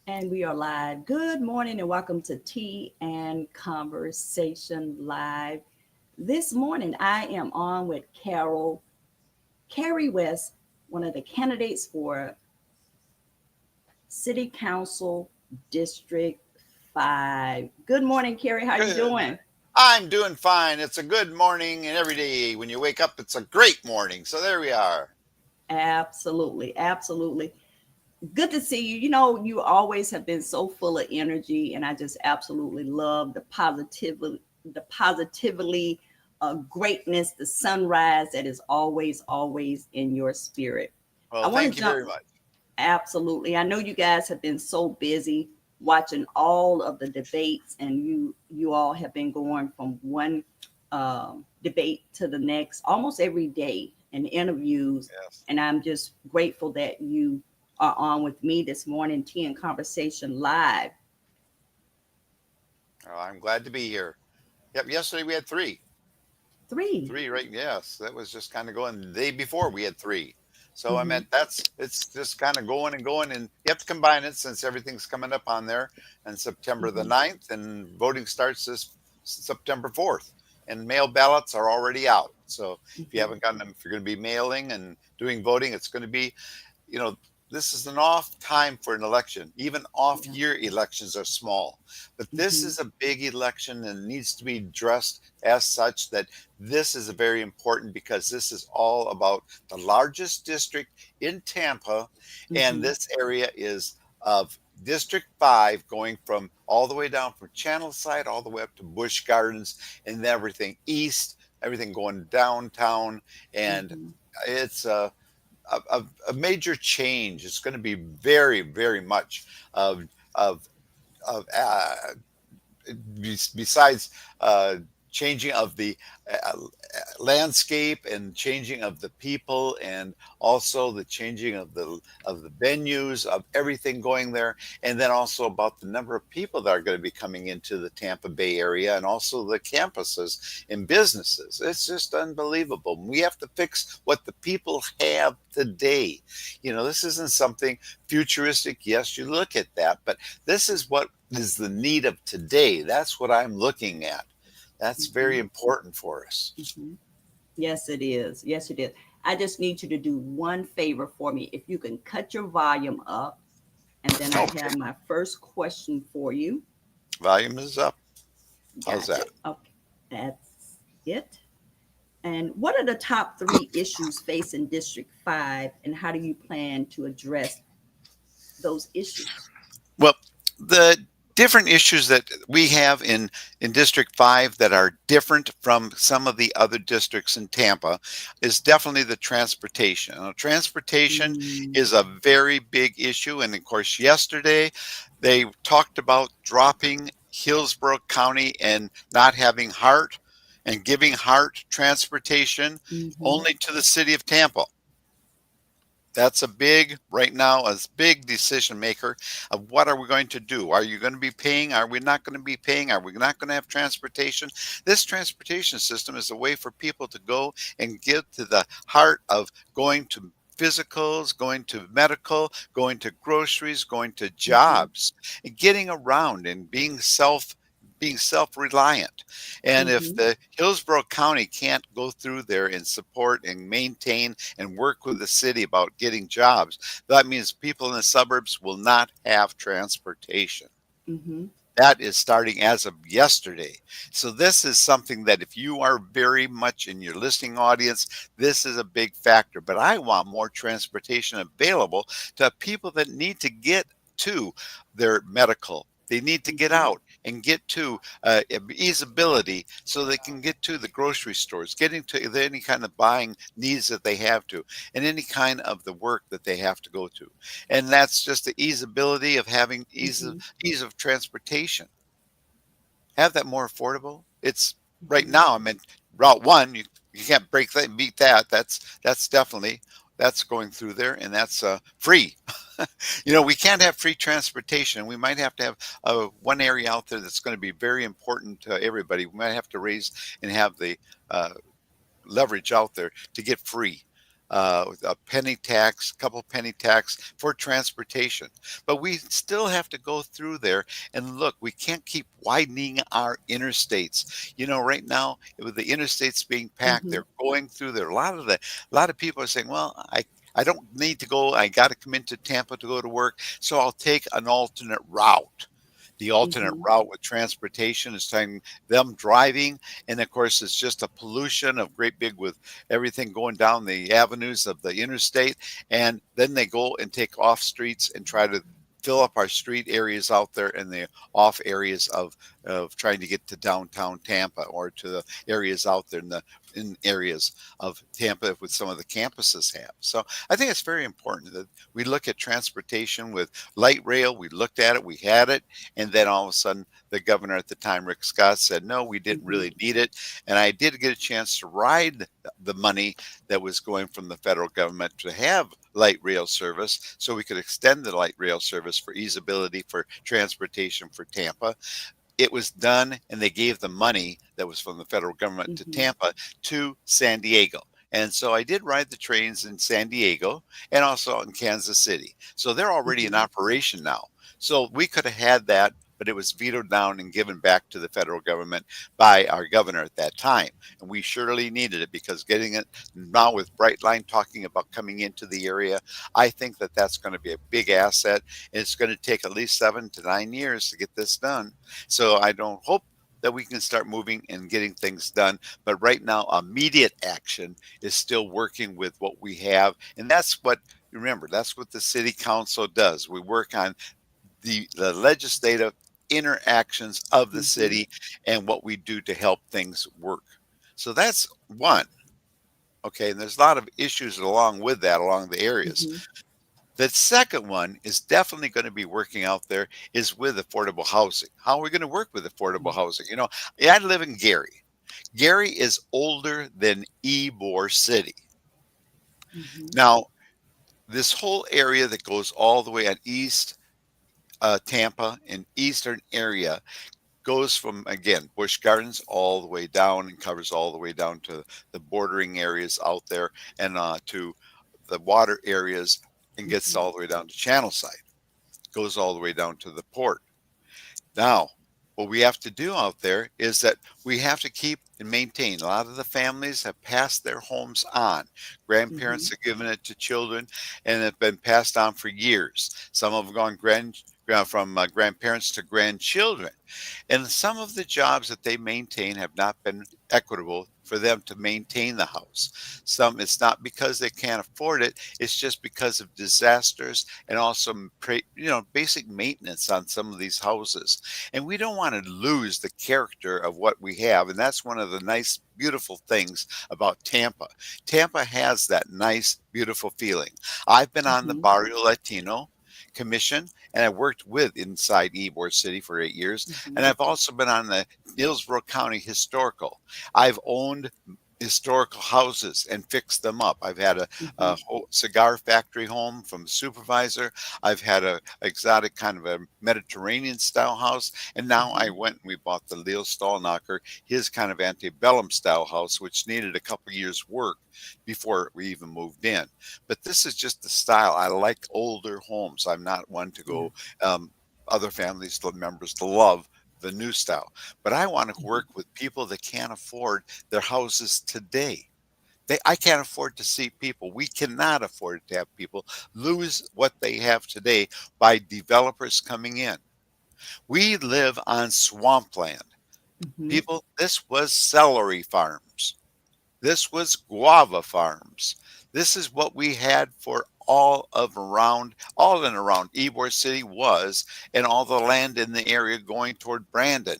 And we are live. Good morning and welcome to Tea and Conversation Live. This morning I am on with Carroll, Carrie West, one of the candidates for City Council District 5. Good morning, Carrie. How you Good. doing? I'm doing fine. It's a good morning, and every day when you wake up, it's a great morning. So there we are. Absolutely, absolutely. Good to see you. You know, you always have been so full of energy, and I just absolutely love the positively greatness, the sunrise that is always in your spirit. I Well, want thank to you jump. very much. Absolutely. I know you guys have been so busy watching all of the debates, and you all have been going from one debate to the next almost every day in interviews. Yes. And I'm just grateful that you are on with me this morning, Tea and Conversation Live. Oh, I'm glad to be here. Yep. Yesterday we had three. Three. Three, right? Yes. That was just kind of going. The day before we had three. So I Mm-hmm. meant it's just kind of going and going, and you have to combine it since everything's coming up on there. And September the Mm-hmm. 9th, and voting starts this September 4th. And mail ballots are already out. So if you Mm-hmm. haven't gotten them, if you're going to be mailing and doing voting, it's going to be, you know, this is an off time for an election. Even off Yeah. year elections are small. But this Mm-hmm. is a big election and needs to be dressed as such that this is very important because this is all about the largest district in Tampa. And Mm-hmm. this area is of District 5 going from all the way down from Channel Side all the way up to Busch Gardens and everything east, everything going downtown. And Mm-hmm. it's a major change. It's going to be very, very much of of of besides changing of the uh, landscape and changing of the people and also the changing of the venues of everything going there, and then also about the number of people that are going to be coming into the Tampa Bay area and also the campuses and businesses. It's just unbelievable. We have to fix what the people have today. This isn't something futuristic. Yes, you look at that, but this is what is the need of today. That's what I'm looking at. That's very Mm-hmm. important for us. Mm-hmm. Yes, it is. Yes, it is. I just need you to do one favor for me. If you can cut your volume up, and then I Okay, have my first question for you. volume is up. How's Gotcha. that? Okay, that's it. And what are the top three issues facing District 5, and how do you plan to address those issues? Well, the different issues that we have in District 5 that are different from some of the other districts in Tampa is definitely the transportation. Now, transportation Mm, is a very big issue. And of course, yesterday they talked about dropping Hillsborough County and not having Hart and giving Hart transportation mm-hmm, only to the city of Tampa. That's a big, right now, a big decision maker of what are we going to do? Are you going to be paying? Are we not going to be paying? Are we not going to have transportation? This transportation system is a way for people to go and get to the heart of going to physicals, going to medical, going to groceries, going to mm-hmm, jobs, and getting around and being self-reliant. And if mm-hmm, the Hillsborough County can't go through there and support and maintain and work with the city about getting jobs, that means people in the suburbs will not have transportation. mm-hmm, That is starting as of yesterday. So this is something that if you are very much in your listening audience, this is a big factor. But I want more transportation available to people that need to get to their medical. They need to get mm-hmm, out and get to easeability so they can get to the grocery stores, getting to any kind of buying needs that they have to, and any kind of the work that they have to go to. And that's just the easeability of having mm-hmm, ease of transportation. Have that more affordable. It's right mm-hmm, now. I mean, Route One. You can't break that, beat that. That's definitely that's going through there, and that's free. We can't have free transportation. We might have to have one area out there that's going to be very important to everybody. We might have to raise and have the uh, leverage out there to get free. a penny tax, couple penny tax for transportation. But we still have to go through there and look. We can't keep widening our interstates. You know, right now with the interstates being packed, Mm-hmm. they're going through there. A lot of people are saying, "Well, I don't need to go. I got to come into Tampa to go to work, so I'll take an alternate route." The alternate Mm-hmm. route with transportation is time them driving, and of course, it's just a pollution of great big with everything going down the avenues of the interstate, and then they go and take off streets and try to fill up our street areas out there in the off areas of trying to get to downtown Tampa or to the areas out there in areas of Tampa with some of the campuses have. So I think it's very important that we look at transportation with light rail. We looked at it, we had it, and then all of a sudden the governor at the time, Rick Scott, said, no, we didn't Mm-hmm. really need it. And I did get a chance to ride the money that was going from the federal government to have light rail service so we could extend the light rail service for easeability for transportation for Tampa. It was done, and they gave the money that was from the federal government to Mm-hmm. Tampa to San Diego. And so I did ride the trains in San Diego and also in Kansas City. So they're already in Mm-hmm. operation now. So we could have had that, but it was vetoed down and given back to the federal government by our governor at that time. And we surely needed it because getting it now with Brightline talking about coming into the area, I think that that's going to be a big asset. And it's going to take at least 7 to 9 years to get this done. So I don't hope that we can start moving and getting things done. But right now, immediate action is still working with what we have. And that's what, remember, that's what the city council does. We work on the legislative interactions of the Mm-hmm. city and what we do to help things work. So that's one. Okay. And there's a lot of issues along with that, along the areas. Mm-hmm. The second one is definitely going to be working out there is with affordable housing. How are we going to work with affordable housing? You know, I live in Gary. Gary is older than Ybor City. Mm-hmm. Now, this whole area that goes all the way at East Tampa and eastern area goes from again Busch Gardens all the way down and covers all the way down to the bordering areas out there and to the water areas and gets Mm-hmm. all the way down to Channelside. Goes all the way down to the port. Now, what we have to do out there is that we have to keep and maintain. A lot of the families have passed their homes on. Mm-hmm. Grandparents have given it to children and have been passed on for years. Some have gone from grandparents to grandchildren. And some of the jobs that they maintain have not been equitable for them to maintain the house. Some, it's not because they can't afford it, it's just because of disasters and also basic maintenance on some of these houses. And we don't want to lose the character of what we have. And that's one of the nice, beautiful things about Tampa. Tampa has that nice, beautiful feeling. I've been on the Mm-hmm. Barrio Latino Commission, and I worked with inside Ybor City for 8 years. And Mm-hmm. I've also been on the Hillsborough County Historical. I've owned historical houses and fixed them up. I've had a Mm-hmm. cigar factory home from a supervisor. I've had a exotic kind of a Mediterranean style house. And now I Mm-hmm. went and we bought the Leo Stallnacher, his kind of antebellum style house, which needed a couple years work before we even moved in. But this is just the style. I like older homes. I'm not one to Yeah. go other families, members to love the new style. But I want to Mm-hmm. work with people that can't afford their houses today. I can't afford to see people. We cannot afford to have people lose what they have today by developers coming in. We live on swampland. Mm-hmm. People, this was celery farms. This was guava farms. This is what we had for all and around Ybor City was, and all the land in the area going toward Brandon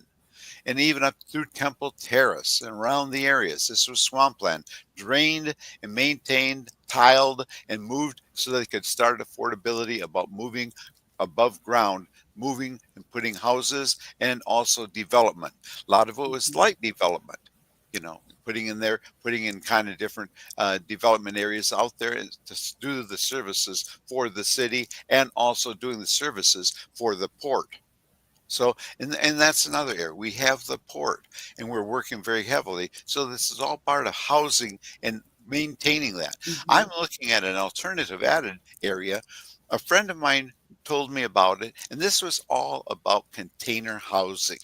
and even up through Temple Terrace and around the areas. This was swampland, drained and maintained, tiled, and moved so they could start affordability about moving above ground, moving and putting houses and also development. A lot of it was Mm-hmm. light development, putting in there, putting in kind of different development areas out there to do the services for the city and also doing the services for the port. So, and that's another area. We have the port, and we're working very heavily. So this is all part of housing and maintaining that. I'm Mhm. looking at an alternative added area. A friend of mine told me about it, and this was all about container housing.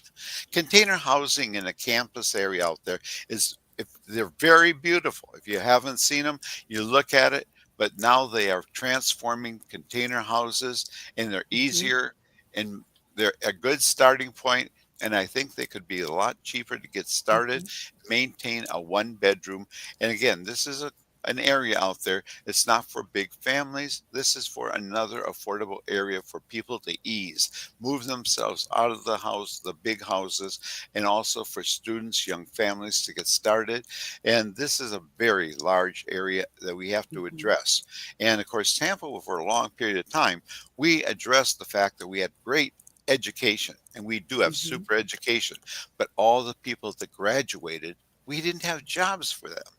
Container housing in a campus area out there is, if they're very beautiful. If you haven't seen them, you look at it, but now they are transforming container houses and they're Mhm. easier and they're a good starting point. And I think they could be a lot cheaper to get started, Mhm. maintain a one bedroom. And again, this is an area out there. It's not for big families. This is for another affordable area for people to ease, move themselves out of the house, the big houses, and also for students, young families to get started. And this is a very large area that we have to Mhm. address. And of course, Tampa, for a long period of time, we addressed the fact that we had great education and we do have Mhm. super education, but all the people that graduated, we didn't have jobs for them,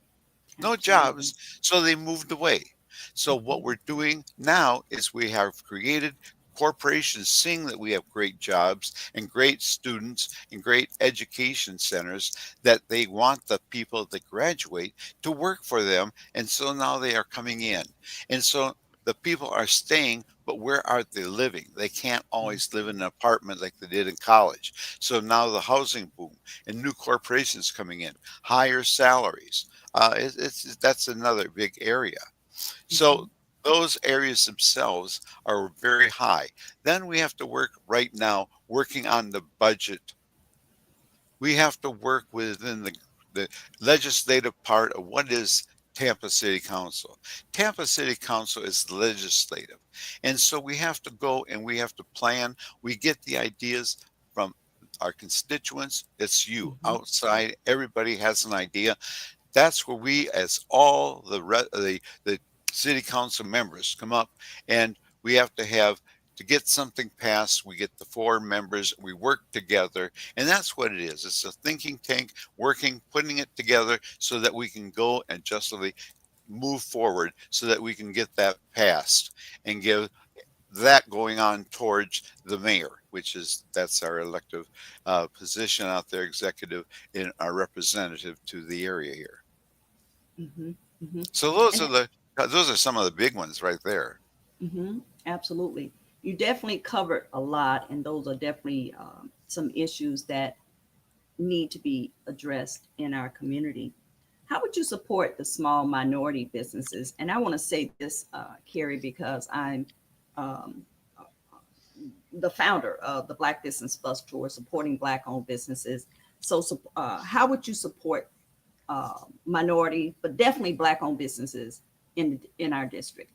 no Absolutely. jobs, so they moved away. So what Mhm. we're doing now is we have created corporations seeing that we have great jobs and great students and great education centers, that they want the people that graduate to work for them, and so now they are coming in, and so the people are staying, but where are they living? They can't always live in an apartment like they did in college. So now the housing boom and new corporations coming in, higher salaries, it's that's another big area. So Mhm. those areas themselves are very high. Then we have to work right now, working on the budget. We have to work within the legislative part of what is Tampa City Council. Tampa City Council is legislative. And so we have to go and we have to plan. We get the ideas from our constituents. It's you Mhm. outside. Everybody has an idea. That's where we, as all the city council members, come up, and we have to have to get something passed. We get the four members, we work together, and that's what it is. It's a thinking tank working, putting it together so that we can go and justly move forward, so that we can get that passed and give that going on towards the mayor, which is that's our elective position out there, executive, and our representative to the area here. Mhm. Mhm. So And those are some of the big ones right there. absolutely, you definitely covered a lot, and those are definitely some issues that need to be addressed in our community. How would you support the small minority businesses? And I want to say this, Carrie, because I'm um, the founder of the Black Business Bus Tour, supporting Black-owned businesses. So, how would you support minority, but definitely Black-owned businesses in our district?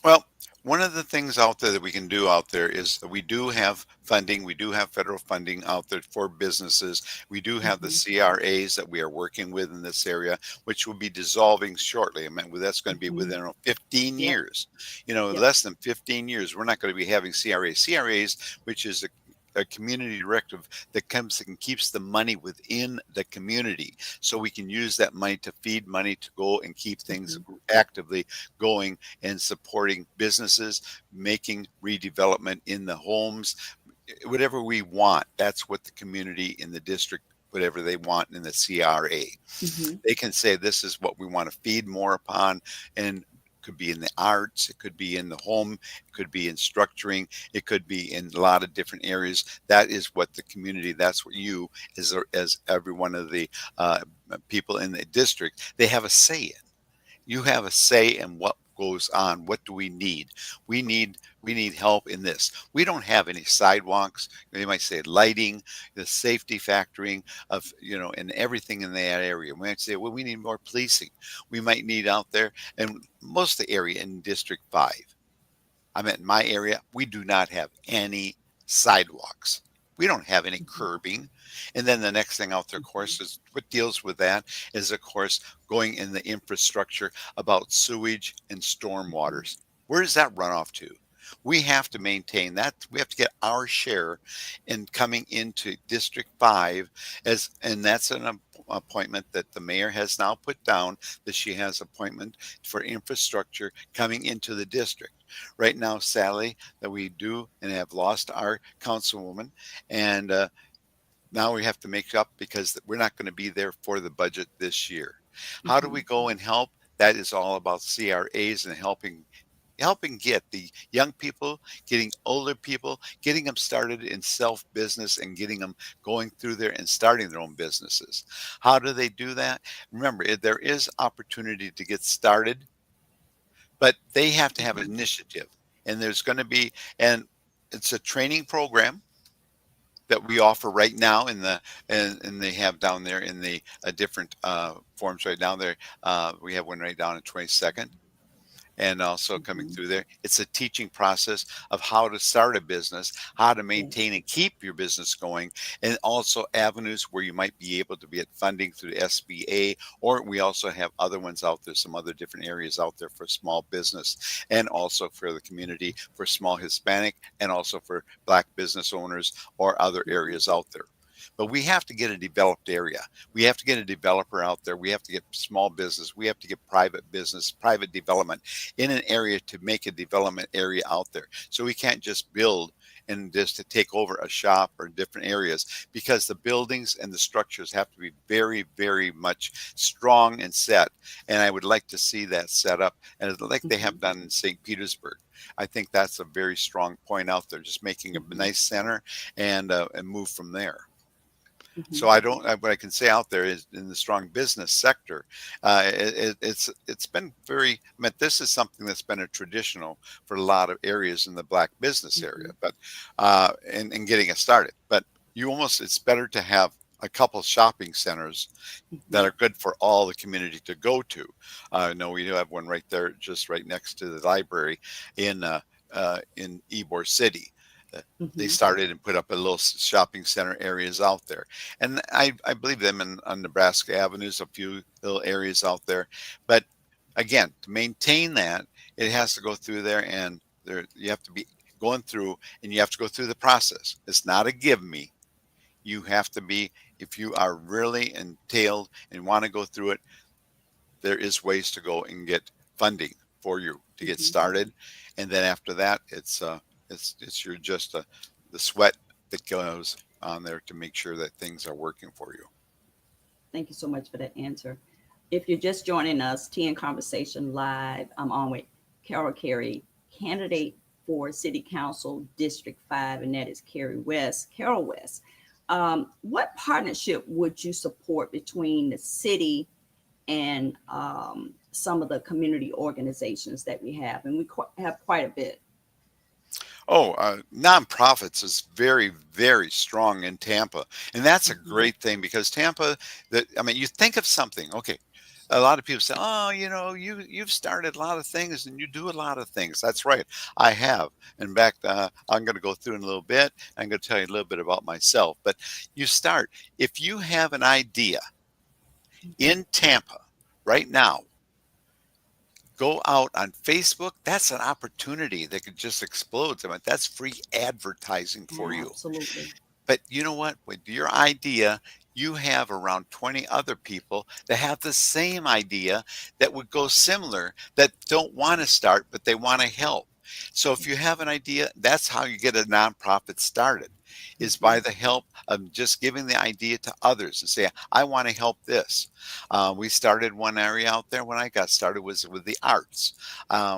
Well, one of the things out there that we can do out there is that we do have funding. We do have federal funding out there for businesses. We do have the Mm-hmm. CRAs that we are working with in this area, which will be dissolving shortly. I mean, that's going to be Mm-hmm. within 15 Yep. years. Yep. Less than 15 years, we're not going to be having CRAs. CRAs, which is a community directive that comes and keeps the money within the community, so we can use that money to feed money to go and keep things Mm-hmm. actively going and supporting businesses, making redevelopment in the homes, whatever we want. That's what the community in the district, whatever they want in the CRA. Mm-hmm. They can say this is what we want to feed more upon, and could be in the arts, it could be in the home, it could be in structuring, it could be in a lot of different areas. That is what the community, that's what you, as every one of the people in the district, they have a say in. You have a say in what goes on. What do we need? We need help in this. We don't have any sidewalks. They might say lighting, the safety factoring of, and everything in that area. We might say, well, we need more policing. We might need out there, and most of the area in District 5, I'm in my area, we do not have any sidewalks. We don't have any Mm-hmm. curbing. And then the next thing out there, of Mm-hmm. course, is what deals with that is, of course, going in the infrastructure about sewage and Mm-hmm. stormwaters. Where does that run off to? We have to maintain that. We have to get our share in coming into District 5 and that's an appointment that the mayor has now put down, that she has appointment for infrastructure coming into the district. Right now, Sally, that we do and have lost our councilwoman, and now we have to make up because we're not going to be there for the budget this year. How do Mm-hmm. we go and help? That is all about CRAs and helping get the young people, getting older people, getting them started in self business and getting them going through there and starting their own businesses. How do they do that? Remember, there is opportunity to get started, but they have to have Mm-hmm. initiative. And there's going to be, and it's a training program that we offer right now and they have down there in the different forms right now there. We have one right down in 22nd and also coming Mm-hmm. through there. It's a teaching process of how to start a business, how to maintain Yes. and keep your business going, and also avenues where you might be able to get funding through the SBA, or we also have other ones out there, some other different areas out there for small business and also for the community, for small Hispanic, and also for Black business owners or other Mm-hmm. areas out there. But we have to get a developed area. We have to get a developer out there. We have to get small business. We have to get private business, private development in an area to make a development area out there. So we can't just build and just to take over a shop or different areas because the buildings and the structures have to be very, very much strong and set. And I would like to see that set up and like they Mm-hmm. have done in St. Petersburg. I think that's a very strong point out there, just making a Mm-hmm. nice center and move from there. Mm-hmm. So I don't. What I can say out there is in the strong business sector, it's been very. I mean, this is something that's been a traditional for a lot of areas in the Black business area, Mm-hmm. but and getting it started. But you almost it's better to have a couple shopping centers Mm-hmm. that are good for all the community to go to. I know we do have one right there, just right next to the library in Ybor City. Uh, They Mm-hmm. started and put up a little shopping center areas out there, and I believe them in on Nebraska avenues, a few little areas out there. But again, to maintain that, it has to go through there, and there you have to be going through, and you have to go through the process. It's not a give me. You have to be, if you are really entailed and want to go through it, there is ways to go and get funding for you to get Mm-hmm. started. And then after that, it's your just the sweat that goes on there to make sure that things are working for you. Thank you so much for that answer. If you're just joining us, Tea and Conversation Live, I'm on with Carrie, candidate for City Council District 5, and that is Carroll West. What partnership would you support between the city and some of the community organizations that we have? And we have quite a bit. Oh, nonprofits is very, very strong in Tampa, and that's a Mm-hmm. great thing because Tampa. That I mean, you think of something. Okay, a lot of people say, "Oh, you've started a lot of things and you do a lot of things." That's right, I have. In fact, I'm going to go through in a little bit. I'm going to tell you a little bit about myself. But you start if you have an idea Mm-hmm. in Tampa right now. Go out on Facebook. That's an opportunity that could just explode. I mean, that's free advertising for you. Absolutely. But you know what? With your idea, you have around 20 other people that have the same idea that would go similar that don't want to start, but they want to help. So if you have an idea, that's how you get a nonprofit started, is Mm-hmm. by the help of just giving the idea to others and say, I want to help this. We started one area out there when I got started was with the arts.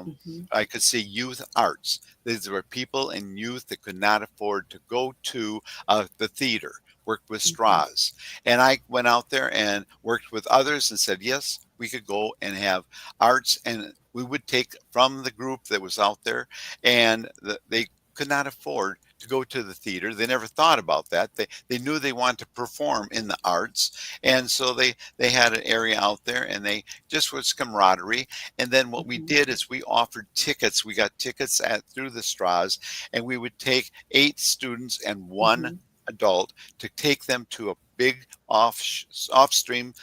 Mm-hmm. I could see youth arts. These were people and youth that could not afford to go to the theater, worked with Mm-hmm. straws. And I went out there and worked with others and said, yes, we could go and have arts. And we would take from the group that was out there, and they could not afford to go to the theater. They never thought about that. They knew they wanted to perform in the arts. And so they had an area out there and they just was camaraderie. And then what we Mm-hmm. did is we offered tickets. We got tickets at through the straws, and we would take 8 students and one Mm-hmm. adult to take them to a big off stream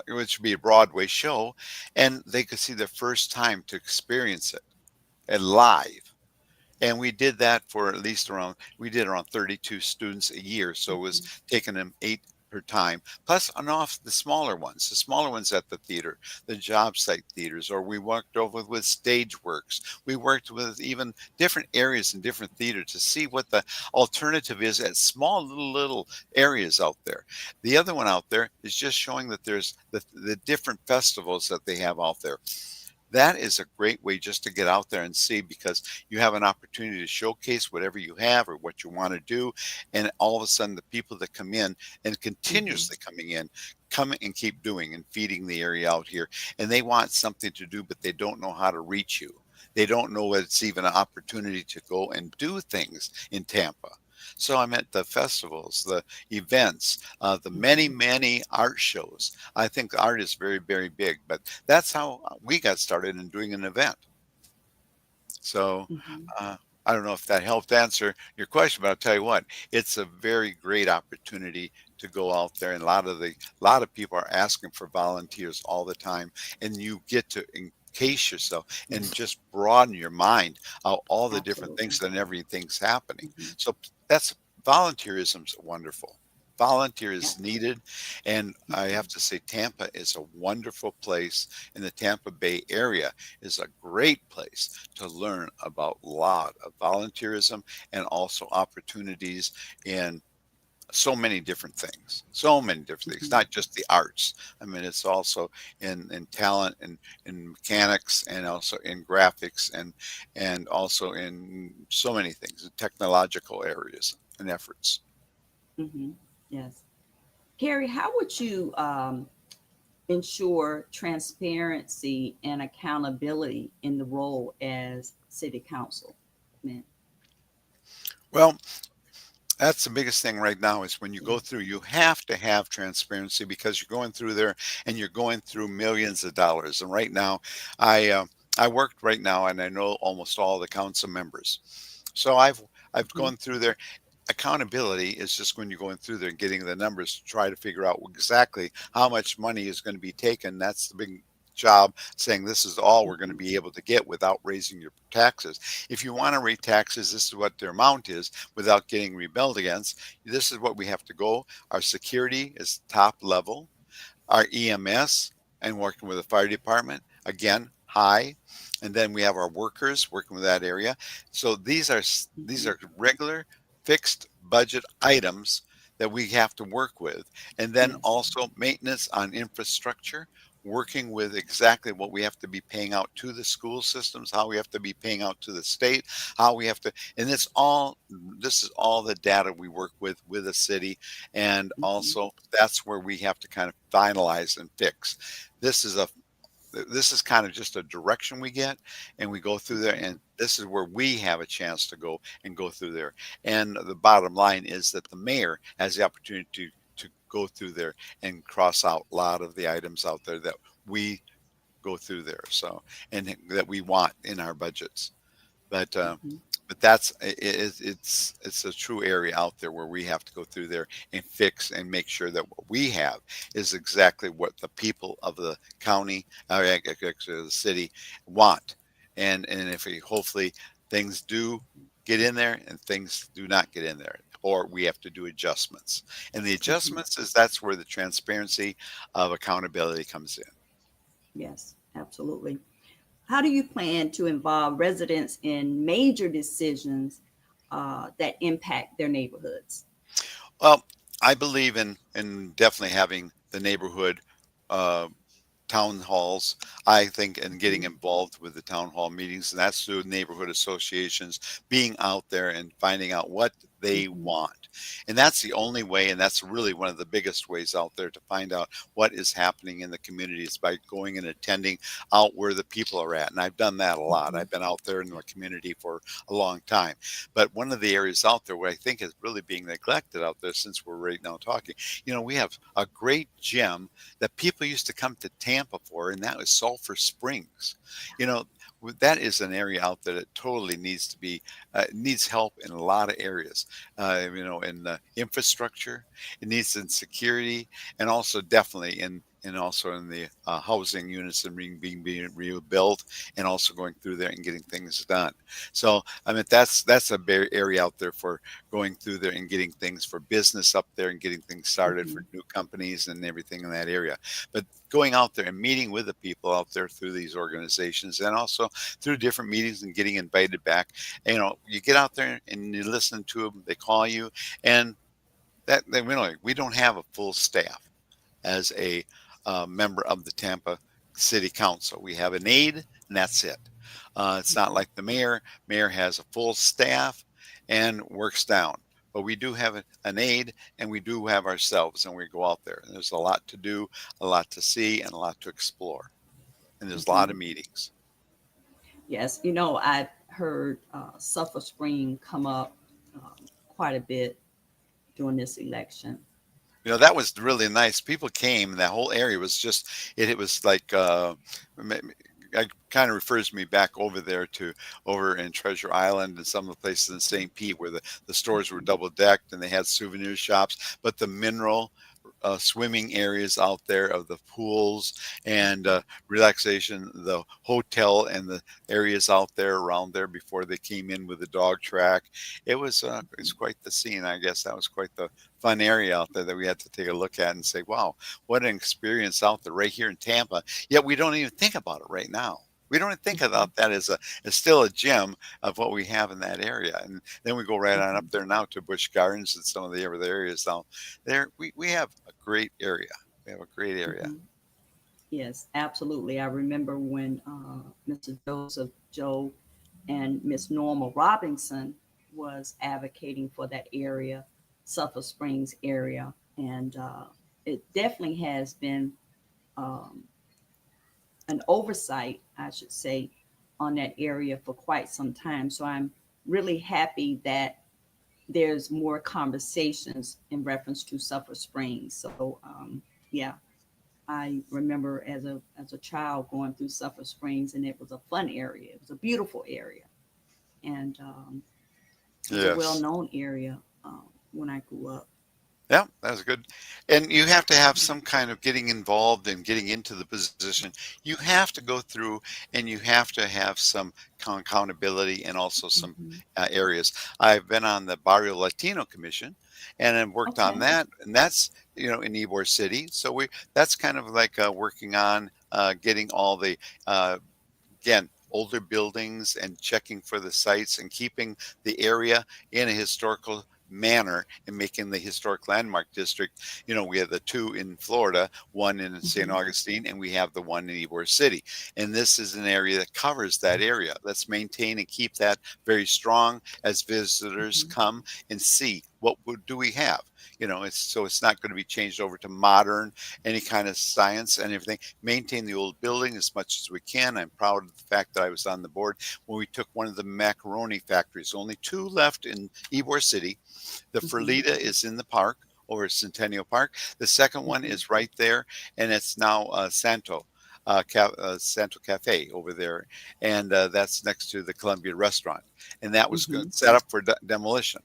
which would be a Broadway show, and they could see the first time to experience it and live. And we did that for at least around we did around 32 students a year, so it was Mm-hmm. taking them 8 her time, plus and off the smaller ones at the theater, the job site theaters, or we worked over with Stage Works. We worked with even different areas in different theaters to see what the alternative is at small little areas out there. The other one out there is just showing that there's the different festivals that they have out there. That is a great way just to get out there and see, because you have an opportunity to showcase whatever you have or what you want to do. And all of a sudden, the people that come in and Mm-hmm. continuously coming in, come and keep doing and feeding the area out here. And they want something to do, but they don't know how to reach you. They don't know that it's even an opportunity to go and do things in Tampa. So I'm at the festivals, the events, the many, Mm-hmm. many art shows. I think art is very, very big, but that's how we got started in doing an event. So Mm-hmm. uh, I don't know if that helped answer your question, but I'll tell you what, it's a very great opportunity to go out there, and a lot of people are asking for volunteers all the time, and you get to encase yourself and Yes, just broaden your mind of all the different absolutely. things and everything's happening. Mm-hmm. So that's volunteerism's wonderful. Volunteer Yeah. is needed, and I Mm-hmm. have to say Tampa is a wonderful place, in the Tampa Bay area is a great place to learn about a lot of volunteerism and also opportunities in so many different things. So many different things, Mm-hmm. not just the arts. I mean, it's also in talent and in mechanics, and also in graphics, and also in so many things, in technological areas and efforts. Mm-hmm. Yes. Carrie, how would you ensure transparency and accountability in the role as city councilman? Well, that's the biggest thing right now is when you go Yes. through, you have to have transparency, because you're going through there and you're going through millions of dollars. And right now, I uh, I worked right now, and I know almost all the council members. So I've Mm-hmm. gone through there. Accountability is just when you're going through there and getting the numbers to try to figure out exactly how much money is going to be taken. That's the big job, saying this is all we're going to Mm-hmm. be able to get without raising your taxes. If you want to raise taxes, this is what their amount is without getting rebelled against. This is what we have to go. Our security is top level. Our EMS and working with the fire department, again, high. And then we have our workers working with that area. So these Mm-hmm. are regular fixed budget items that we have to work with. And then Yes. also maintenance on infrastructure, working with exactly what we have to be paying out to the school systems, how we have to be paying out to the state, how we have to, and this is all the data we work with the city. And Mm-hmm. also that's where we have to kind of finalize and fix. This is a this is kind of just a direction we get, and we go through there, Mm-hmm. and this is where we have a chance to go and go through there. And the bottom line is that the mayor has the opportunity to go through there and cross out a lot of the items out there that we go through there, so, and that we want in our budgets. But Mm-hmm. that's it's a true area out there where we have to go through there and fix and make sure that what we have is exactly what the people of the county, actually the city, want. And if we hopefully things do get in there and things do not get in there, or we have to do adjustments. And the Mm-hmm. adjustments is that's where the transparency of accountability comes in. Yes, absolutely. How do you plan to involve residents in major decisions that impact their neighborhoods? Well, I believe in definitely having the neighborhood uh, town halls. I think, and getting Mm-hmm. involved with the town hall meetings, and that's through neighborhood associations, being out there and finding out what they Mm-hmm. want. And that's the only way, and that's really one of the biggest ways out there to find out what is happening in the communities, by going and attending out where the people are at. And I've done that a lot. Mm-hmm. I've been out there in the community for a long time. But one of the areas out there where I think is really being neglected out there, since we're right now talking, we have a great gem that people used to come to Tampa for, and that was Sulphur Springs. You know, that is an area out there that totally needs to be needs help in a lot of areas. In the infrastructure, it needs in security, and also definitely and also in the housing units and being rebuilt, and also going through there and getting things done. So I mean that's a area out there for going through there and getting things for business up there and getting things started Hmm. for new companies and everything in that area. But going out there and meeting with the people out there through these organizations, and also through different meetings and getting invited back. And, you get out there and you listen to them. They call you, and that they really we don't have a full staff as a member of the Tampa City Council. We have an aide, and that's it. It's not Okay. like the mayor. Mayor has a full staff and works down. But we do have an aide, and we do have ourselves, and we go out there. And there's a lot to do, a lot to see, and a lot to explore. And there's a lot Hmm. of meetings. Yes, I heard Sulphur Spring come up quite a bit during this election. That was really nice. People came, and that whole area was just it was like it kind of refers me back over there to over in Treasure Island and some of the places in St. Pete where the stores were double decked and they had souvenir shops, but the mineral swimming areas out there of the pools and relaxation, the hotel and the areas out there around there before they came in with the dog track. It's quite the scene. I guess that was quite the fun area out there that we had to take a look at and say, wow, what an experience out there right here in Tampa. Yet we don't even think about it right now. We don't even think Hmm. about that as still a gem of what we have in that area. And then we go right on up Hmm. there now to Busch Gardens and some of the other areas down there. We have a great area. We have a great area. Hmm. Yes, absolutely. I remember when Mr. Joseph Joe and Miss Norma Robinson was advocating for that area, Suffolk Springs area, and it definitely has been um, an oversight, I should say, on that area for quite some time. So I'm really happy that there's more conversations in reference to Suffolk Springs. So yeah, I remember as a child going through Suffolk Springs, and it was a fun area. It was a beautiful area, and it was a well Yes. known area when I grew up. Yeah, that was good. And you have to have some kind of getting involved and getting into the position. You have to go through and you have to have some accountability and also some Hmm. areas. I've been on the Barrio Latino Commission and I've worked on Okay. that, and that's in Ybor City. So that's kind of like working on getting all the again, older buildings and checking for the sites and keeping the area in a historical manner and making the historic landmark district. We have the two in Florida, one in St. Hmm. Augustine, and we have the one in Ybor City. And this is an area that covers that area. Let's maintain and keep that very strong as visitors Hmm. come and see do we have. It's not going to be changed over to modern, any kind of science and everything. Maintain the old building as much as we can. I'm proud of the fact that I was on the board when we took one of the macaroni factories. Only two left in Ybor City. The Hmm. Ferlita is in the park over at Centennial Park. The second one Hmm. is right there, and it's now Santo Cafe over there, and that's next to the Columbia Restaurant. And that was Hmm. set up for demolition.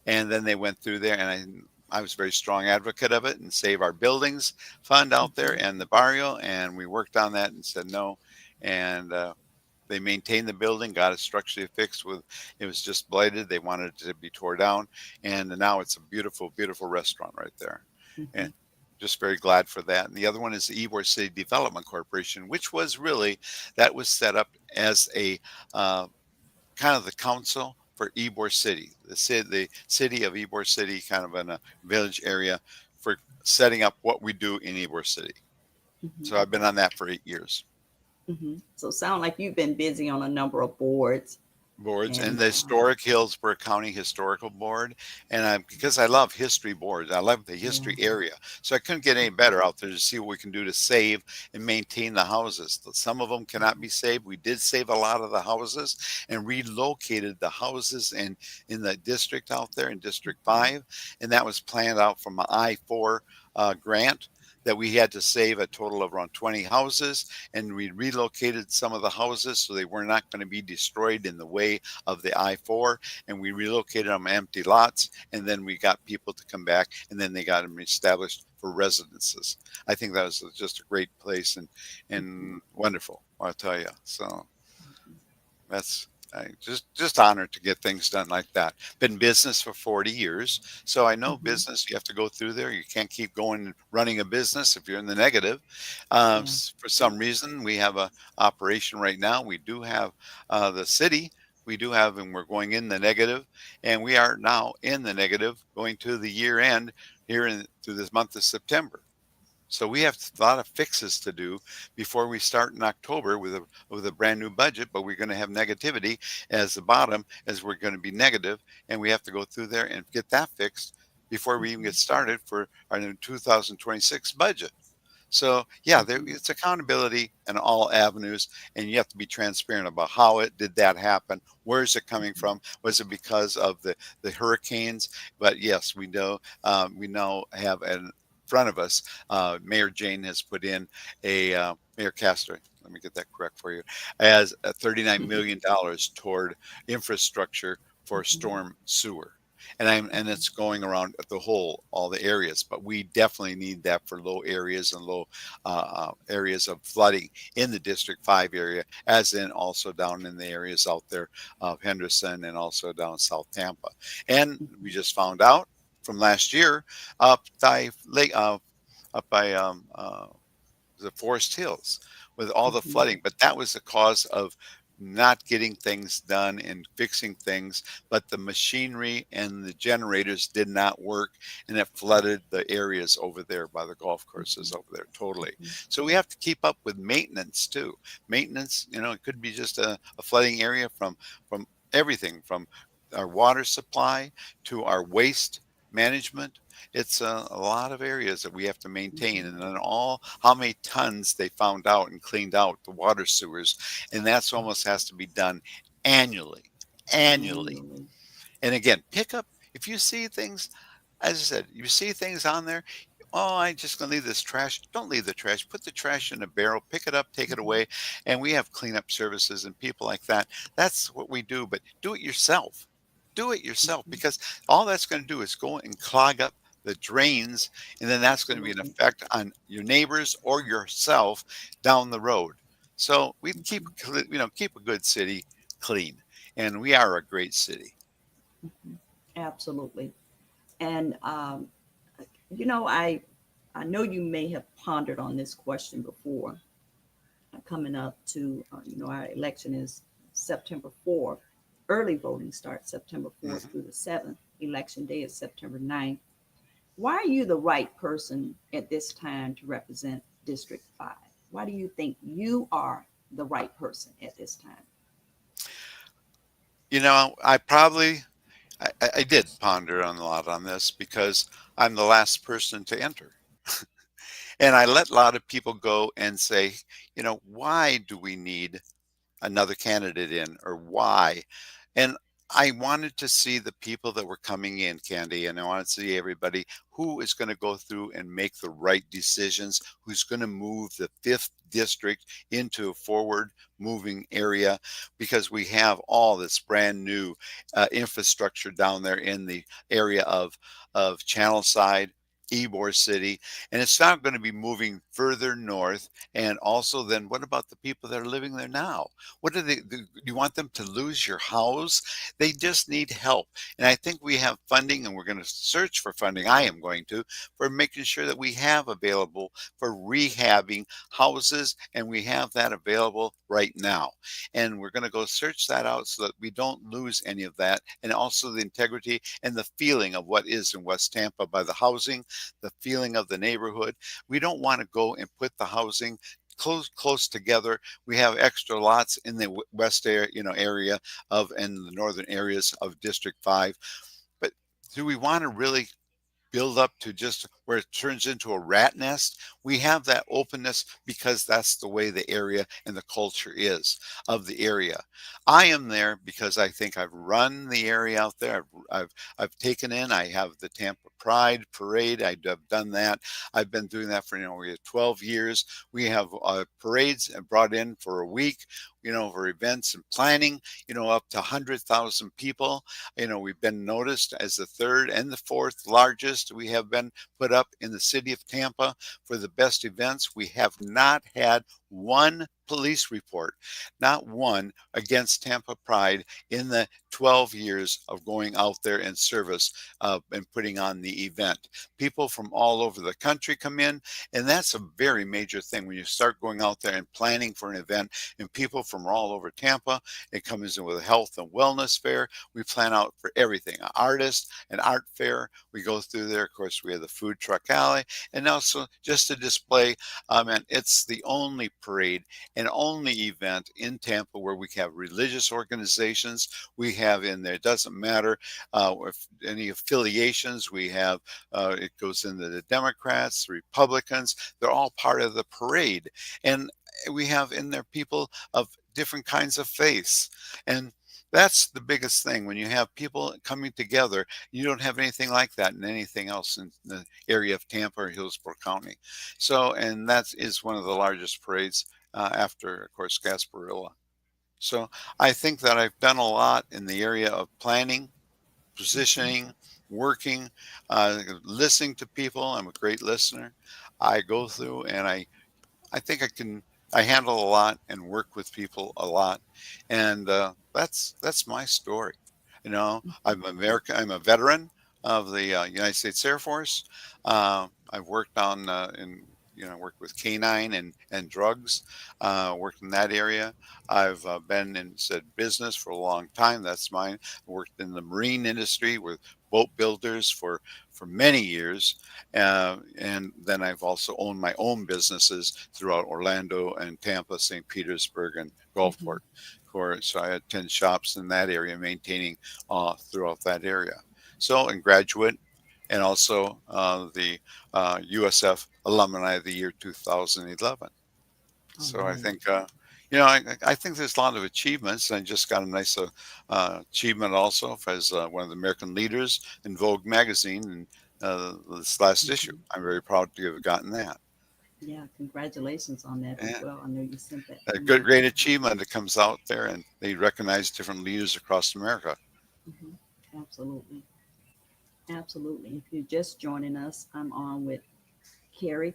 And then they went through there, and I was a very strong advocate of it and save our buildings fund out there Hmm. and the barrio. And we worked on that and said no. And they maintained the building, got it structurally fixed it was just blighted. They wanted it to be tore down. And now it's a beautiful, beautiful restaurant right there. And Hmm. just very glad for that. And the other one is the Ybor City Development Corporation, which was really, that was set up as a uh, kind of the council for Ybor City, the city of Ybor City, kind of in a village area for setting up what we do in Ybor City. Hmm. So I've been on that for 8 years. Hmm. So sound like you've been busy on a number of boards, Boards and and the historic Hillsborough County Historical Board, and because I love history boards, I love the yeah. history area, so I couldn't get any better out there to see what we can do to save and maintain the houses. Some of them cannot be saved. We did save a lot of the houses and relocated the houses in the district out there in District Hmm. 5, and that was planned out from an I-4 grant that we had to save a total of around 20 houses, and we relocated some of the houses so they were not going to be destroyed in the way of the I-4, and we relocated them empty lots, and then we got people to come back, and then they got them established for residences. I think that was just a great place and wonderful, I'll tell you. So that's I just honored to get things done like that. Been in business for 40 years, so I know Hmm. business. You have to go through there. You can't keep going and running a business if you're in the negative. Yeah. For some reason, we have a operation right now. We do have the city. We do have, and we're going in the negative, and we are now in the negative, going to the year end here in through this month of September. So we have a lot of fixes to do before we start in October with a brand new budget, but we're going to have negativity as the bottom as we're going to be negative, and we have to go through there and get that fixed before we even Hmm. get started for our new 2026 budget. So yeah, there, Hmm. it's accountability in all avenues, and you have to be transparent about how it did that happen. Where is it coming Hmm. from? Was it because of the hurricanes? But yes, we now have in front of us. Mayor Jane has put in Mayor Castor. Let me get that correct for you. As $39 million toward infrastructure for Hmm. storm sewer, and it's going around the whole all the areas, but we definitely need that for low areas and low areas of flooding in the District 5 area, as in also down in the areas out there of Henderson and also down South Tampa. And we Hmm. just found out from last year up by lake up by the Forest Hills with all the Hmm. flooding. But that was the cause of not getting things done and fixing things. But the machinery and the generators did not work, and it flooded the areas over there by the golf courses over there totally. So we have to keep up with maintenance too. Maintenance, it could be just a flooding area from everything from our water supply to our waste management. It's a lot of areas that we have to maintain, Hmm. and then all how many tons they found out and cleaned out the water sewers, and that's almost has to be done annually, annually. Annually. And again, pick up if you see things. As I said, you see things on there. Oh, I'm just gonna leave this trash. Don't leave the trash. Put the trash in a barrel, pick it up, take it Hmm. away, and we have cleanup services and people like that. That's what we do. But do it yourself. Do it yourself, Hmm. because all that's going to do is go and clog up the drains, and then that's going to be an Absolutely. effect on your neighbors or yourself down the road. So we keep Hmm. keep a good city clean, and we are a great city. Hmm. Absolutely. And I know you may have pondered on this question before. Coming up to our election is September 4th. Early voting starts September 4th Mhm. through the 7th. Election day is September 9th. Why are you the right person at this time to represent District 5? Why do you think you are the right person at this time? I probably I did ponder on a lot on this because I'm the last person to enter. And I let a lot of people go and say, why do we need another candidate in, or why? And I wanted to see the people that were coming in, Candy, and I wanted to see everybody who is going to go through and make the right decisions, who's going to move the fifth district into a forward moving area, because we have all this brand new infrastructure down there in the area of Channelside, Ybor City, and it's not going to be moving further north. And also, then what about the people that are living there now? What do you want them to lose your house? They just need help. And I think we have funding, and we're going to search for funding. I am going to, for making sure that we have available for rehabbing houses, and we have that available right now. And we're going to go search that out so that we don't lose any of that. And also the integrity and the feeling of what is in West Tampa by the housing, the feeling of the neighborhood. We don't want to go and put the housing close together. We have extra lots in the west area of and the northern areas of District 5. But do we want to really build up to just where it turns into a rat nest? We have that openness because that's the way the area and the culture is of the area. I am there because I think I've run the area out there. I've taken in. I have the Tampa Pride Parade. I've done that. I've been doing that for, we have 12 years. We have parades brought in for a week, for events and planning, up to 100,000 people. We've been noticed as the third and the fourth largest. We have been put up in the city of Tampa for the best events. We have not had one police report, not one, against Tampa Pride in the 12 years of going out there in service and putting on the event. People from all over the country come in, and that's a very major thing when you start going out there and planning for an event, and people from all over Tampa. It comes in with a health and wellness fair. We plan out for everything, an artist, an art fair. We go through there. Of course, we have the food truck alley, and also just to display. And it's the only parade and only event in Tampa where we have religious organizations. We have in there, it doesn't matter if any affiliations we have, it goes into the Democrats, the Republicans, they're all part of the parade. And we have in there people of different kinds of faiths. And that's the biggest thing. When you have people coming together, you don't have anything like that in anything else in the area of Tampa or Hillsborough County. So, and that is one of the largest parades after, of course, Gasparilla. So I think that I've done a lot in the area of planning, Mhm. positioning, working, listening to people. I'm a great listener. I go through and I think I handle a lot and work with people a lot, and that's my story. I'm American. I'm a veteran of the United States Air Force. I've worked on worked with canine and drugs. Worked in that area. I've been in said business for a long time. That's mine. Worked in the marine industry with boat builders for many years. And then I've also owned my own businesses throughout Orlando and Tampa, St. Petersburg, and Mhm. Gulfport. So I had 10 shops in that area, maintaining throughout that area. So, and graduate, and also the USF Alumni of the Year 2011. All So I right. think, I think there's a lot of achievements. I just got a nice achievement also as one of the American leaders in Vogue magazine in this last issue. Mhm. I'm very proud to have gotten that. Yeah, congratulations on that as Yeah, well. I know you sent that a to good, me. great achievement that comes out there, and they recognize different leaders across America. Mhm. Absolutely. Absolutely. If you're just joining us, I'm on with Carrie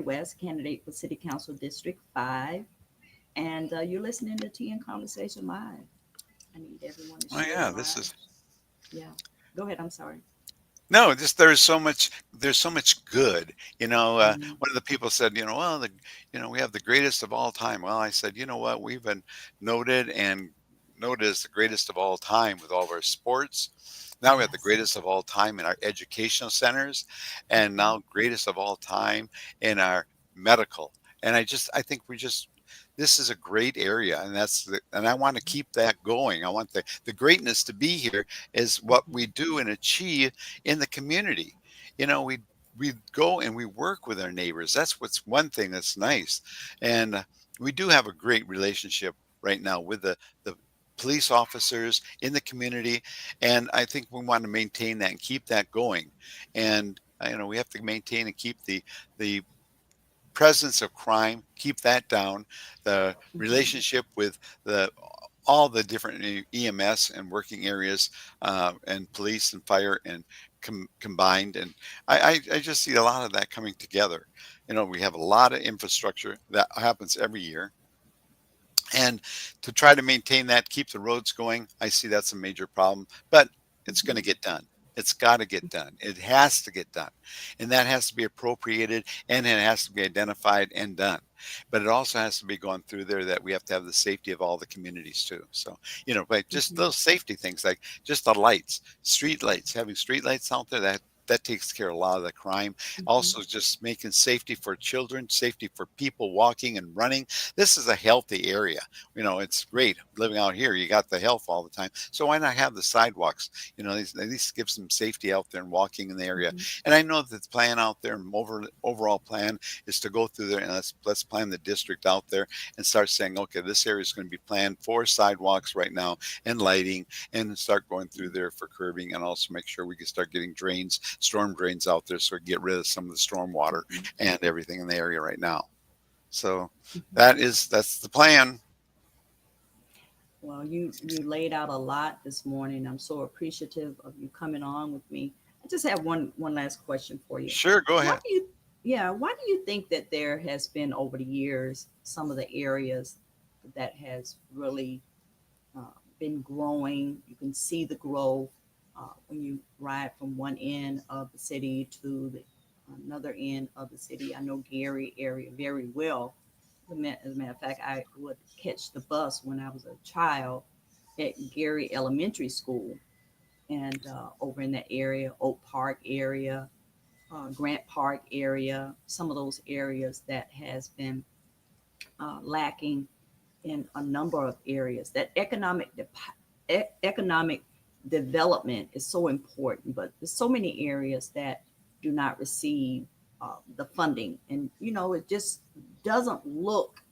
West, candidate for City Council District 5. And you're listening to Tea and Conversation Live. I need everyone to Oh share the yeah, this live. is Yeah. Go ahead. I'm sorry. no, just there's so much good. Mhm. One of the people said, well, we have the greatest of all time. Well, I said, you know what, we've been noted and noted as the greatest of all time with all of our sports. Now we have the Yes. greatest of all time in our educational centers, and Mhm. now greatest of all time in our medical. And I think this is a great area, and and I want to keep that going. I want the greatness to be here is what Mhm. we do and achieve in the community. We go and we work with our neighbors. That's what's one thing that's nice, and we do have a great relationship right now with the police officers in the community, and I think we want to maintain that and keep that going. And we have to maintain and keep the presence of crime, keep that down, the Mhm. relationship with the all the different EMS and working areas and police and fire and combined. And I just see a lot of that coming together. We have a lot of infrastructure that happens every year. And to try to maintain that, keep the roads going, I see that's a major problem, but it's going to Mhm. get done. It's got to get done. It has to get done. And that has to be appropriated and it has to be identified and done. But it also has to be gone through there that we have to have the safety of all the communities too. So, like just Mhm. those safety things, like just the lights, street lights, having street lights out there, that takes care of a lot of the crime. Mhm. Also, just making safety for children, safety for people walking and running. This is a healthy area. It's great living out here. You got the health all the time. So why not have the sidewalks? At least give some safety out there and walking in the area. Mhm. And I know that the plan out there, overall plan is to go through there and let's plan the district out there and start saying, okay, this area is going to be planned for sidewalks right now and lighting, and start going through there for curbing, and also make sure we can start getting drains, storm drains out there, so we can get rid of some of the storm water Mhm. and everything in the area right now. So Mhm. that's the plan. Well, you laid out a lot this morning. I'm so appreciative of you coming on with me. I just have one last question for you. Sure, go Why ahead. do you yeah, why do you think that there has been over the years some of the areas that has really been growing? You can see the growth when you ride from one end of the city to the another end of the city. I know Gary area very well. As a matter of fact, I would catch the bus when I was a child at Gary Elementary School and over in that area, Oak Park area, Grant Park area, some of those areas that has been lacking in a number of areas. That economic development is so important, but there's so many areas that do not receive the funding, and it just doesn't look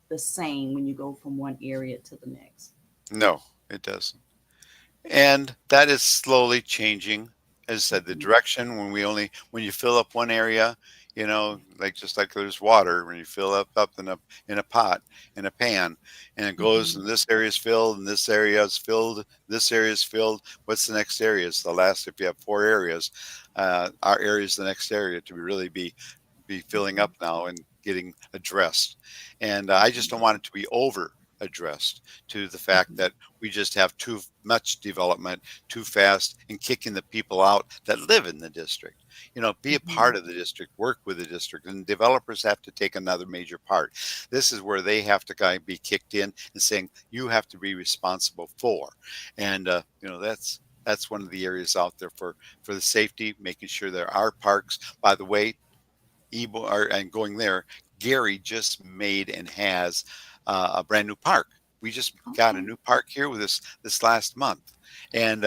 the same when you go from one area to the next. No, it doesn't. And that is slowly changing. As I said, the Mhm. direction when you fill up one area, like just like there's water, when you fill up in a pot, in a pan, and it goes, Mhm. and this area is filled, and this area is filled, this area is filled. What's the next area? It's the last. If you have four areas, our area is the next area to really be filling Mhm. up now and getting addressed. And I just Mhm. don't want it to be over addressed to the fact Mhm. that we just have too much development too fast and kicking the people out that live in the district. Be a Mhm. part of the district, work with the district, and developers have to take another major part. This is where they have to kind of be kicked in and saying you have to be responsible for, and that's one of the areas out there for the safety, making sure there are parks. By the way, and going there, Gary just made and has a brand new park. We just got a Okay. new park here with this last month, and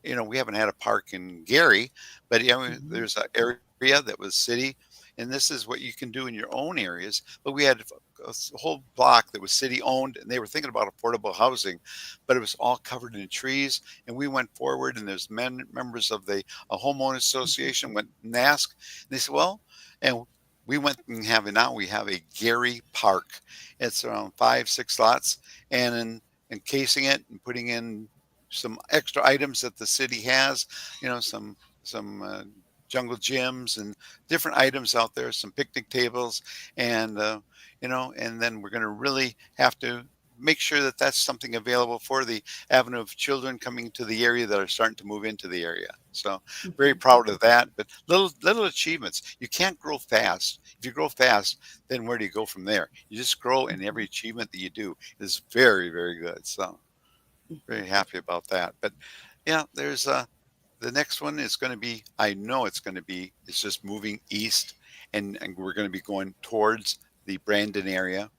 we haven't had a park in Gary, but Mhm. there's an area that was city, and this is what you can do in your own areas. But we had a whole block that was city owned, and they were thinking about affordable housing, but it was all covered in trees. And we went forward, and there's members of the a homeowner Mhm. association went and asked, and they said, well, and we went and now we have a Gary Park. It's around 5, 6 lots, and in encasing it and putting in some extra items that the city has, some jungle gyms and different items out there, some picnic tables, and and then we're going to really have to make sure that that's something available for the avenue of children coming to the area that are starting to move into the area. So very Mhm. proud of that. But little achievements. You can't grow fast. If you grow fast, then where do you go from there? You just grow, and every Mhm. achievement that you do is very, very good. So Mhm. very happy about that. But yeah, there's the next one is going to be, I know it's going to be, it's just moving east, and we're going to be going towards the Brandon area,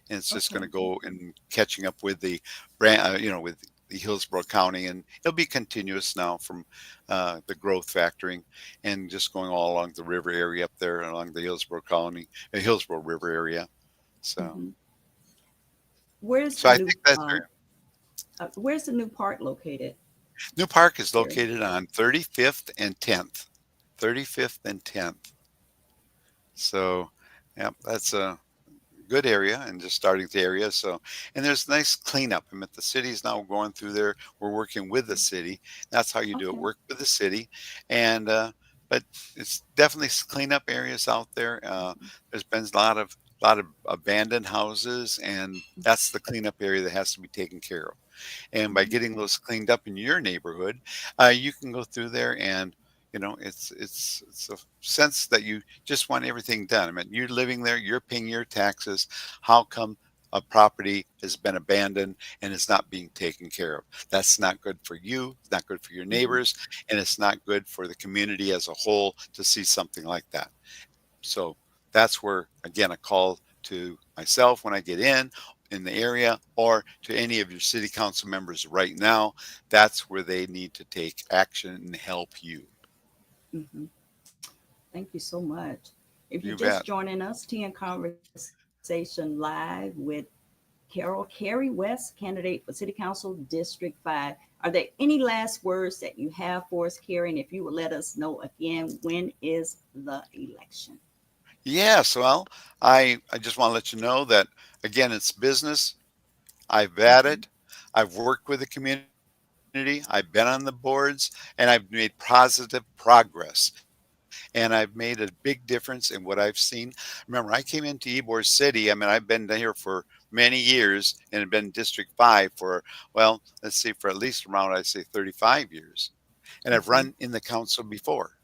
and it's just going to Okay. go and catching up with the with the Hillsborough County, and it'll be continuous now from the growth factoring and just going all along the river area up there along the Hillsborough County, Hillsborough River area. So, Mhm. Where's so the I new think that's very, where's the new park located, New Park is Gary? located on 35th and 10th. 35th and 10th. So, yeah, that's a good area and just starting the area. So, and there's nice cleanup. I mean, the city's now going through there. We're working with the city. That's how you do it. Okay. Work with the city, and but it's definitely cleanup areas out there. Mhm. There's been a lot of abandoned houses, and that's the cleanup area that has to be taken care of. And by Mhm. getting those cleaned up in your neighborhood, you can go through there, and it's a sense that you just want everything done. I mean, you're living there, you're paying your taxes. How come a property has been abandoned and it's not being taken care of. That's not good for you, it's not good for your Mhm. neighbors, and it's not good for the community as a whole to see something like that. So that's where, again, a call to myself when I get in the area, or to any of your city council members right now. That's where they need to take action and help you. Mhm. Thank you so much. If you're You just bet. joining us, Tea and Conversation Live with Carrie West, candidate for City Council District 5. Are there any last words that you have for us, Carrie? And if you would let us know again, when is the election? Yes, well, I just want to let you know that, again, it's business. I've at Mhm. it. I've worked with the community. I've been on the boards, and I've made positive progress. And I've made a big difference in what I've seen. Remember, I came into Ybor City. I mean, I've been here for many years and have been District 5 for, well, let's see, for at least around, I'd say 35 years. And I've Mhm. run in the council before.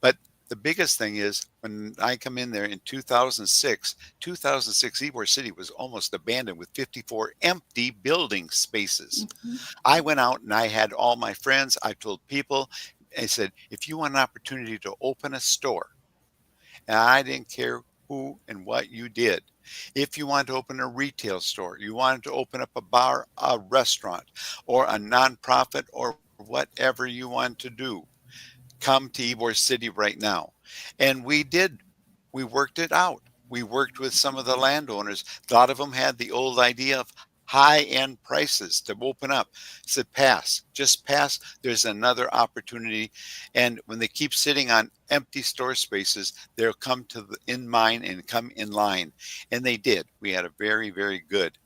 But the biggest thing is when I come in there in 2006, Ybor City was almost abandoned with 54 empty building spaces. Mhm. I went out and I had all my friends. I told people, I said, if you want an opportunity to open a store, and I didn't care who and what you did. If you wanted to open a retail store, you wanted to open up a bar, a restaurant, or a nonprofit, or whatever you want to do, come to Ybor City right now. And we did. We worked it out. We worked with some of the landowners. A lot of them had the old idea of high end prices to open up. Said, pass, just pass. There's another opportunity. And when they keep sitting on empty store spaces, they'll come to the in mine and come in line. And they did. We had a very, very good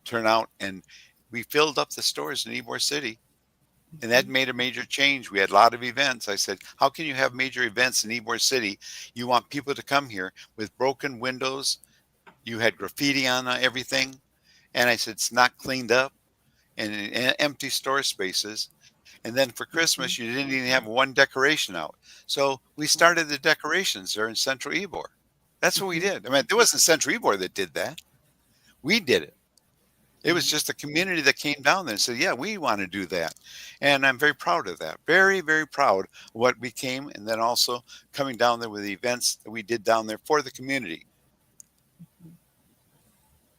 turnout. And we filled up the stores in Ybor City, and that Mhm. made a major change. We had a lot of events. I said, how can you have major events in Ybor City? You want people to come here with broken windows. You had graffiti on everything. And I said, it's not cleaned up, and empty store spaces. And then for Christmas, you Mhm. didn't even have one decoration out. So we Right. started the decorations there in Central Ybor. That's what we Mhm. did. I mean, it wasn't Central Ybor that did that. We did it. It was Right. just the community that came down there and said, "Yeah, we want to do that," and I'm very proud of that. Very proud of what we came, and then also coming down there with the events that we did down there for the community.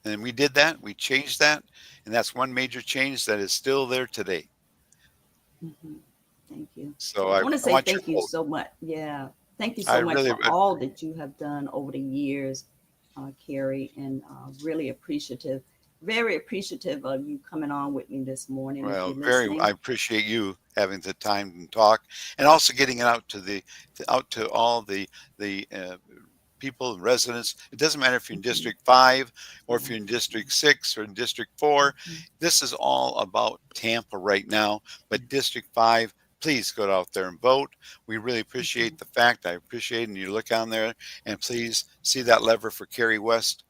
And we did that. We changed that, and that's one major change that is still there today. Mhm. Thank you. So I want to I say want your thank you vote. so much. Yeah. Thank you I so much really for all that you have done over the years, Carrie, and really appreciative, very appreciative of you coming on with me this morning. If you're Well, very. I listening, appreciate you having the time and talk, and also getting it out to out to all the people and residents. It doesn't matter if you're in mhm, District 5 or if yeah, you're in District 6 or in District 4. mhm, This is all about Tampa right now. But District 5, please go out there and vote. We really appreciate mhm, the fact. I appreciate, and you look on there and please see that lever for Carrie West.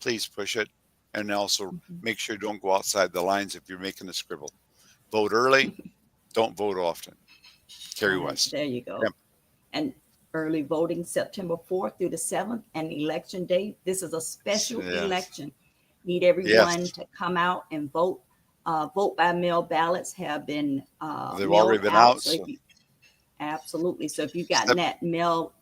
Please push it. And also mhm. make sure you don't go outside the lines if you're making a scribble. Vote early, don't vote often. Carrie West. There you go. Yep. And early voting September 4th through the 7th, and election day. This is a special Yes. election. Need everyone Yes. to come out and vote. Vote by mail ballots have been They've already mailed been out. out. So if So you absolutely, so if you got Sep- that mail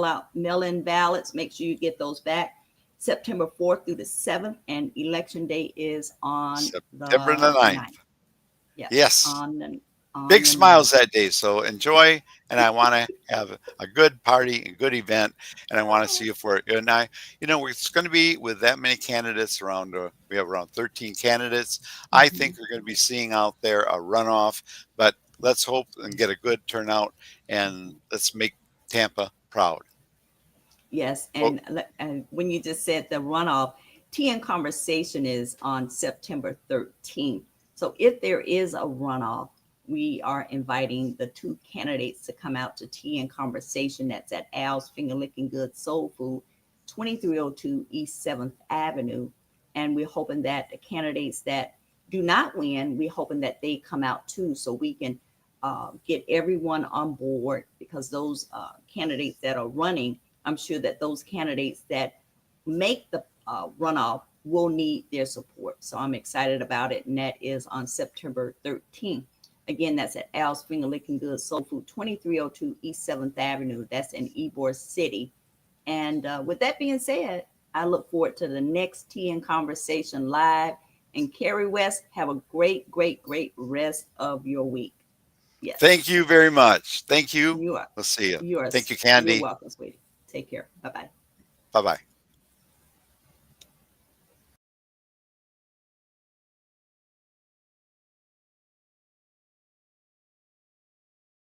out mail in ballots, make sure you get those back. September 4th through the 7th, and election day is on September the the 9th. 9th. Yes, Yes. on Big the 9th. smiles that day. So enjoy. And I want to have a good party, a good event. And I want to see you for it. And it's going to be with that many candidates around, we have around 13 candidates. I Mhm. think we're going to be seeing out there a runoff, but let's hope and get a good turnout, and let's make Tampa proud. Yes, Well, and when you just said the runoff, Tea and Conversation is on September 13th. So if there is a runoff, we are inviting the two candidates to come out to Tea and Conversation. That's at Al's Finger Licking Good Soul Food, 2302 East 7th Avenue. And we're hoping that the candidates that do not win, we're hoping that they come out too, so we can get everyone on board, because those candidates that are running, I'm sure that those candidates that make the runoff will need their support. So I'm excited about it. And that is on September 13th. Again, that's at Al's Finger Licking Good Soul Food, 2302 East 7th Avenue. That's in Ybor City. And with that being said, I look forward to the next Tea and Conversation live. And Carrie West, have a great, great, great rest of your week. Yes, Thank you very much. Thank you. you are. We'll see you. You are. Thank you, You're Candy. welcome, sweetie. Take care. Bye bye. Bye bye.